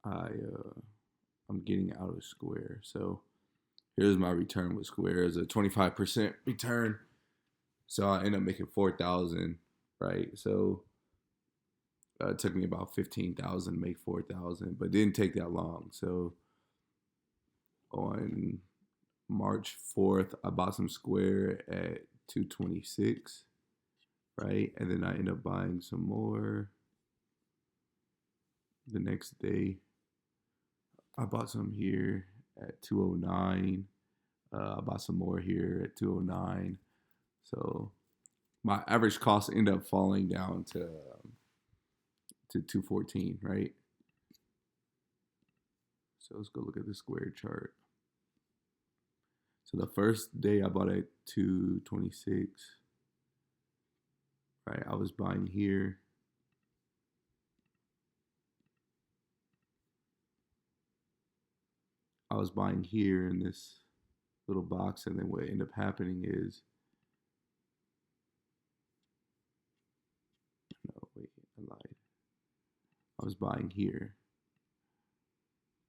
I'm getting out of Square. So here's my return with Square as a 25% return. So I end up making 4,000, right? So it took me about 15,000 to make 4,000, but it didn't take that long. So on March 4th, I bought some Square at 226, right? And then I end up buying some more the next day. I bought some here at 209. I bought some more here at 209. So my average cost ended up falling down to 214, right? So let's go look at the Square chart. So the first day I bought at 226, right? I was buying here. I was buying here in this little box, and then what ended up happening is, no, wait, I lied. I was buying here.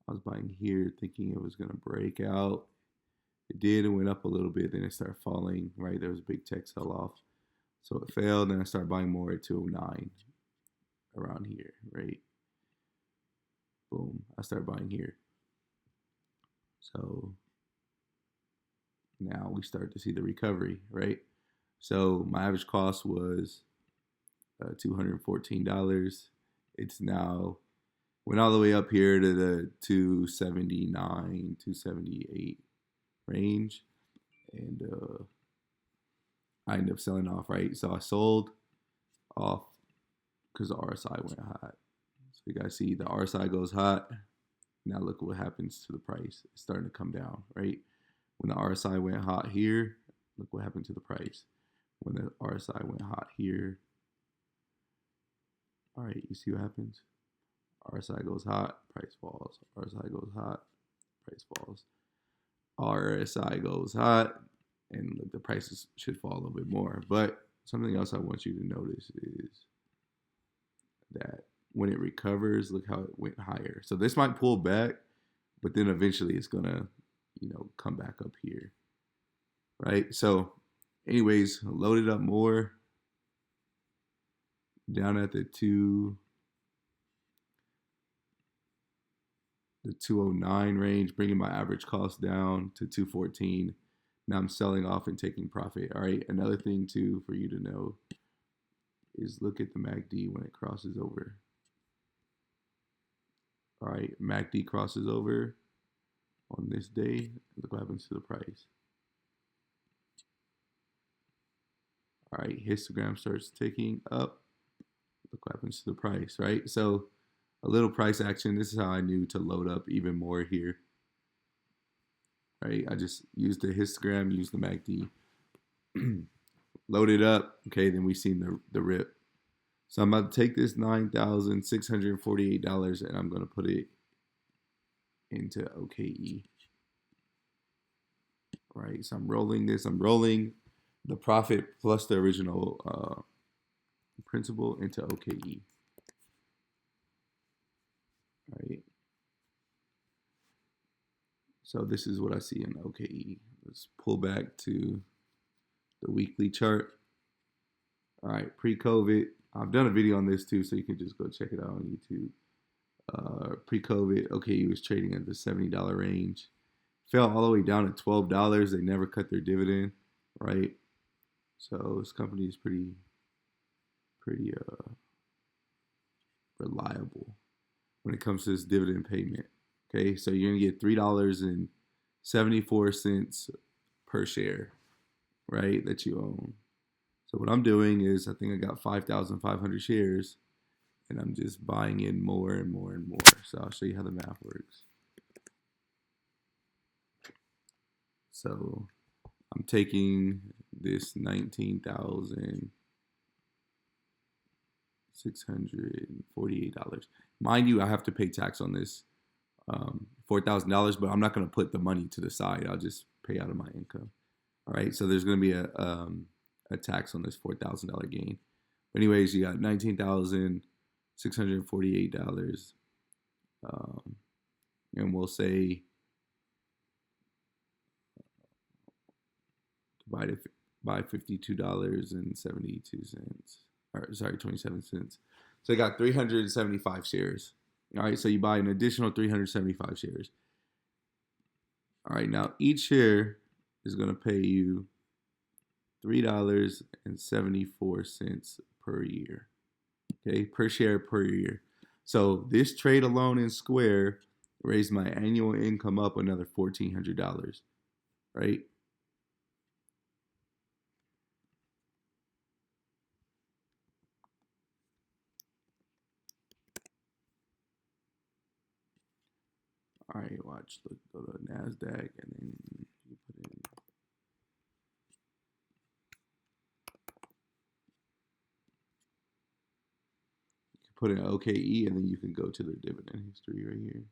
I was buying here thinking it was gonna break out. It did. It went up a little bit, then it started falling. Right, there was a big tech sell off, so it failed. Then I started buying more at 209 around here. Right, boom. I started buying here. So now we start to see the recovery. Right, so my average cost was $214. It's now went all the way up here to the 279, 278 range, and I ended up selling off, right? So I sold off because the RSI went hot. So you guys see the RSI goes hot. Now look what happens to the price. It's starting to come down, right? When the RSI went hot here, look what happened to the price. When the RSI went hot here, all right, you see what happens? RSI goes hot, price falls. RSI goes hot, price falls. RSI goes hot, and the prices should fall a little bit more. But something else I want you to notice is that when it recovers, look how it went higher. So this might pull back, but then eventually it's gonna, come back up here, right? So, anyways, load it up more down at the 209 range, bringing my average cost down to 214. Now I'm selling off and taking profit. All right. Another thing too for you to know is look at the MACD when it crosses over. All right, MACD crosses over on this day. Look what happens to the price. All right, histogram starts ticking up. Look what happens to the price, right? So a little price action. This is how I knew to load up even more here. Right, I just used the histogram, used the MACD, load it up. Okay, then we seen the rip. So I'm about to take this $9,648 and I'm going to put it into OKE. Right, so I'm rolling this. I'm rolling the profit plus the original principal into OKE. Right. So this is what I see in OKE. Let's pull back to the weekly chart. All right, pre-COVID. I've done a video on this too, so you can just go check it out on YouTube. Pre-COVID, OKE was trading at the $70 range. Fell all the way down to $12. They never cut their dividend, right? So this company is pretty reliable when it comes to this dividend payment. Okay, so you're gonna get $3.74 per share, right? That you own. So what I'm doing is I think I got 5,500 shares, and I'm just buying in more and more and more. So I'll show you how the math works. So I'm taking this $19,648. Mind you, I have to pay tax on this $4,000, but I'm not going to put the money to the side. I'll just pay out of my income. All right, so there's going to be a tax on this $4,000 gain. But anyways, you got $19,648 And we'll say divided by $52.72, or sorry, 27 cents. So I got 375 shares. All right, so you buy an additional 375 shares. All right, now each share is going to pay you $3.74 per year. Okay, per share per year. So this trade alone in Square raised my annual income up another $1,400, right? All right, watch. Look, go to NASDAQ and then you put in OKE, and then you can go to their dividend history right here.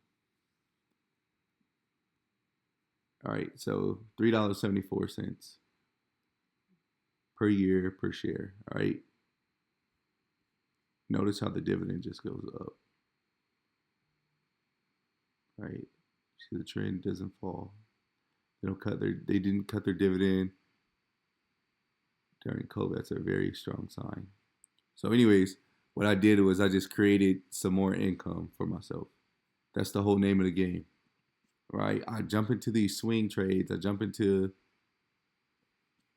All right, so $3.74 per year per share. All right. Notice how the dividend just goes up. All right. See, the trend doesn't fall. They didn't cut their dividend during COVID. That's a very strong sign. So, anyways, what I did was I just created some more income for myself. That's the whole name of the game, right? I jump into these swing trades. I jump into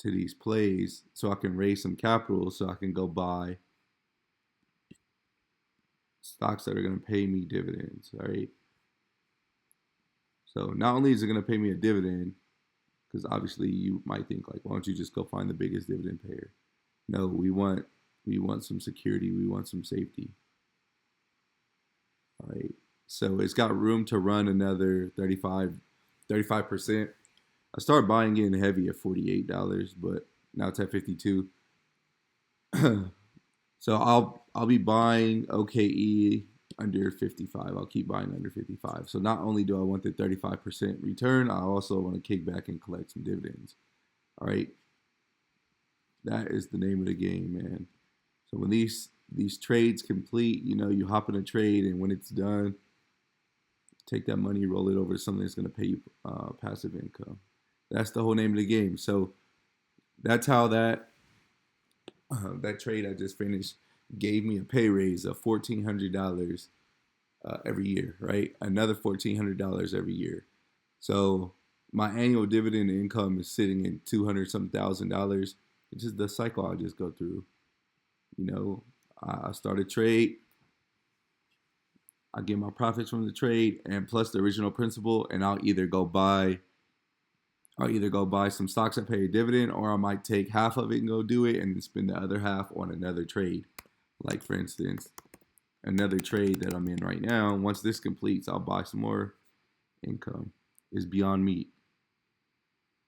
these plays so I can raise some capital so I can go buy stocks that are going to pay me dividends, all right? So not only is it going to pay me a dividend, because obviously you might think like, why don't you just go find the biggest dividend payer? No, we want some security. We want some safety. All right. So it's got room to run another 35%. I started buying in heavy at $48, but now it's at $52. So I'll be buying OKE under 55. I'll keep buying under 55. So not only do I want the 35% return, I also want to kick back and collect some dividends. All right. That is the name of the game, man. So when these trades complete, you hop in a trade, and when it's done, take that money, roll it over to something that's going to pay you passive income. That's the whole name of the game. So that's how that trade I just finished gave me a pay raise of $1,400 every year, right? Another $1,400 every year. So my annual dividend income is sitting in $200-some thousand. It's just the cycle I just go through. I start a trade, I get my profits from the trade and plus the original principal, and I'll either go buy some stocks that pay a dividend, or I might take half of it and go do it and then spend the other half on another trade. Like, for instance, another trade that I'm in right now. Once this completes, I'll buy some more income. Is Beyond Meat.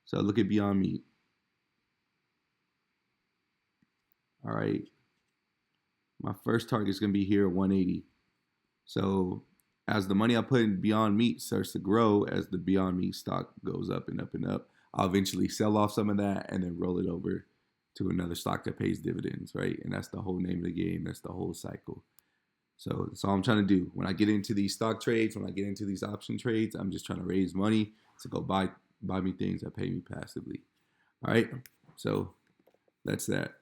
So look at Beyond Meat. All right. My first target is going to be here at 180. So as the money I put in Beyond Meat starts to grow, as the Beyond Meat stock goes up and up and up, I'll eventually sell off some of that and then roll it over to another stock that pays dividends, right? And that's the whole name of the game. That's the whole cycle. So that's all I'm trying to do. When I get into these stock trades, when I get into these option trades, I'm just trying to raise money to go buy me things that pay me passively. All right. So that's that.